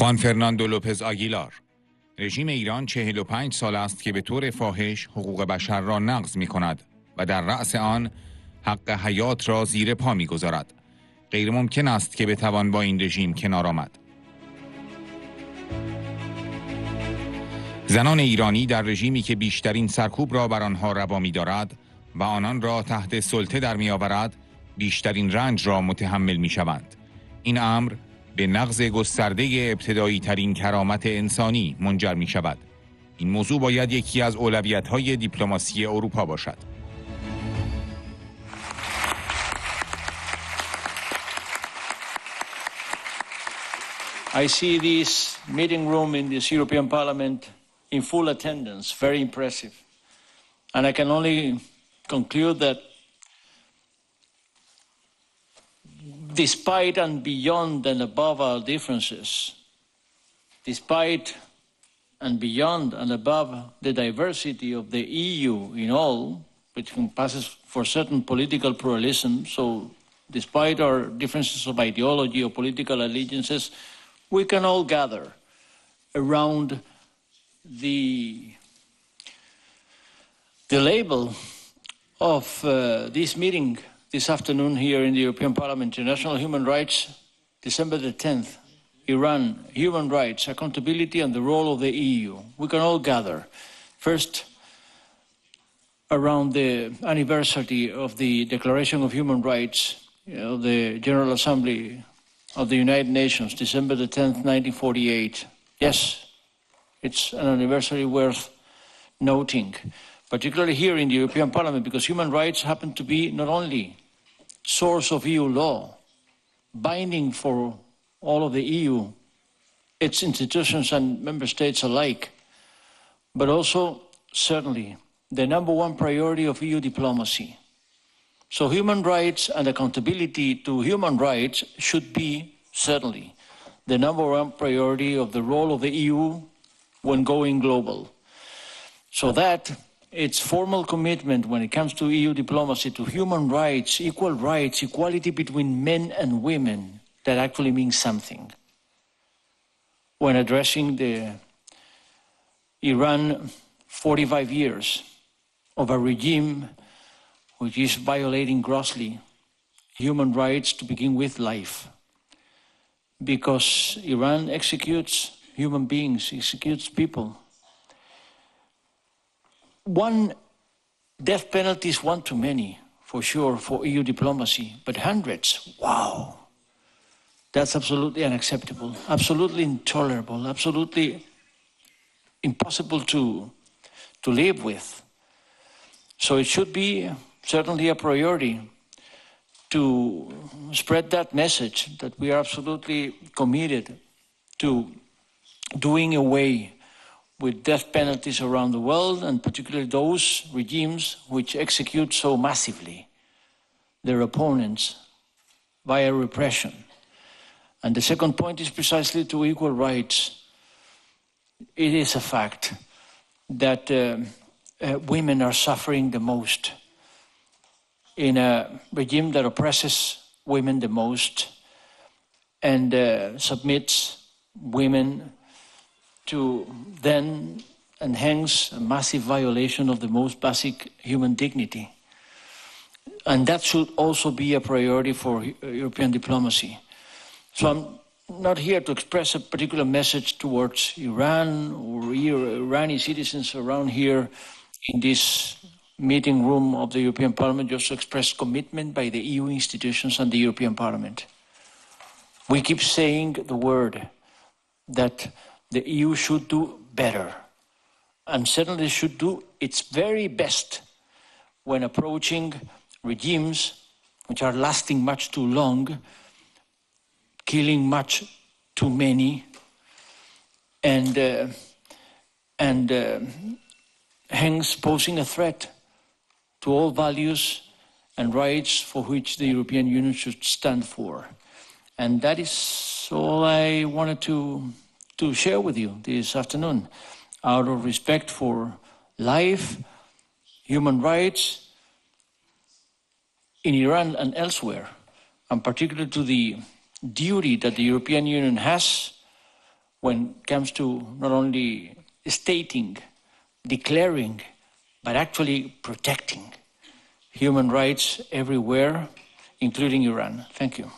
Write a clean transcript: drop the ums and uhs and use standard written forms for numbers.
خوان فرناندو لوپز آگوئيلار. رژیم ایران 45 سال است که به طور فاحش حقوق بشر را نقض می کند و در رأس آن حق حیات را زیر پا می گذارد. غیر ممکن است که بتوان با این رژیم کنار آمد. زنان ایرانی در رژیمی که بیشترین سرکوب را بر آنها روا می دارد و آنان را تحت سلطه در می آورد، بیشترین رنج را متحمل می شوند. این امر به نقض گسترده ابتدایی ترین کرامت انسانی منجر می شود. این موضوع باید یکی از اولویت‌های دیپلماسی اروپا باشد. I see this meeting room in this European Parliament in full attendance, very impressive. And I can only conclude that despite and beyond and above our differences, despite and beyond and above the diversity of the EU in all, which passes for certain political pluralism, so despite our differences of ideology or political allegiances, we can all gather around the label of this meeting this afternoon here in the European Parliament, International Human Rights, December the 10th, Iran, human rights, accountability and the role of the EU. We can all gather, first around the anniversary of the Declaration of Human Rights of the General Assembly of the United Nations, December the 10th, 1948. Yes, it's an anniversary worth noting, particularly here in the European Parliament, because human rights happen to be not only source of EU law, binding for all of the EU, its institutions and member states alike, but also certainly the number one priority of EU diplomacy. So human rights and accountability to human rights should be certainly the number one priority of the role of the EU when going global. So that its formal commitment when it comes to EU diplomacy to human rights, equality between men and women, that actually means something. When addressing the Iran 45 years of a regime which is violating grossly human rights, to begin with life, because Iran executes human beings, executes people. One death penalty is one too many, for sure, for EU diplomacy, but hundreds, wow. That's absolutely unacceptable, absolutely intolerable, absolutely impossible to live with. So it should be certainly a priority to spread that message that we are absolutely committed to doing away with death penalties around the world, and particularly those regimes which execute so massively their opponents via repression. And the second point is precisely to equal rights. It is a fact that women are suffering the most in a regime that oppresses women the most and submits women to then and hence a massive violation of the most basic human dignity. And that should also be a priority for European diplomacy. So I'm not here to express a particular message towards Iran or Iranian citizens around here in this meeting room of the European Parliament, just to express commitment by the EU institutions and the European Parliament. We keep saying the word that the EU should do better, and certainly should do its very best when approaching regimes which are lasting much too long, killing much too many, and hence posing a threat to all values and rights for which the European Union should stand for. And that is all I wanted to share with you this afternoon, out of respect for life, human rights in Iran and elsewhere, and particularly to the duty that the European Union has when it comes to not only stating, declaring, but actually protecting human rights everywhere, including Iran. Thank you.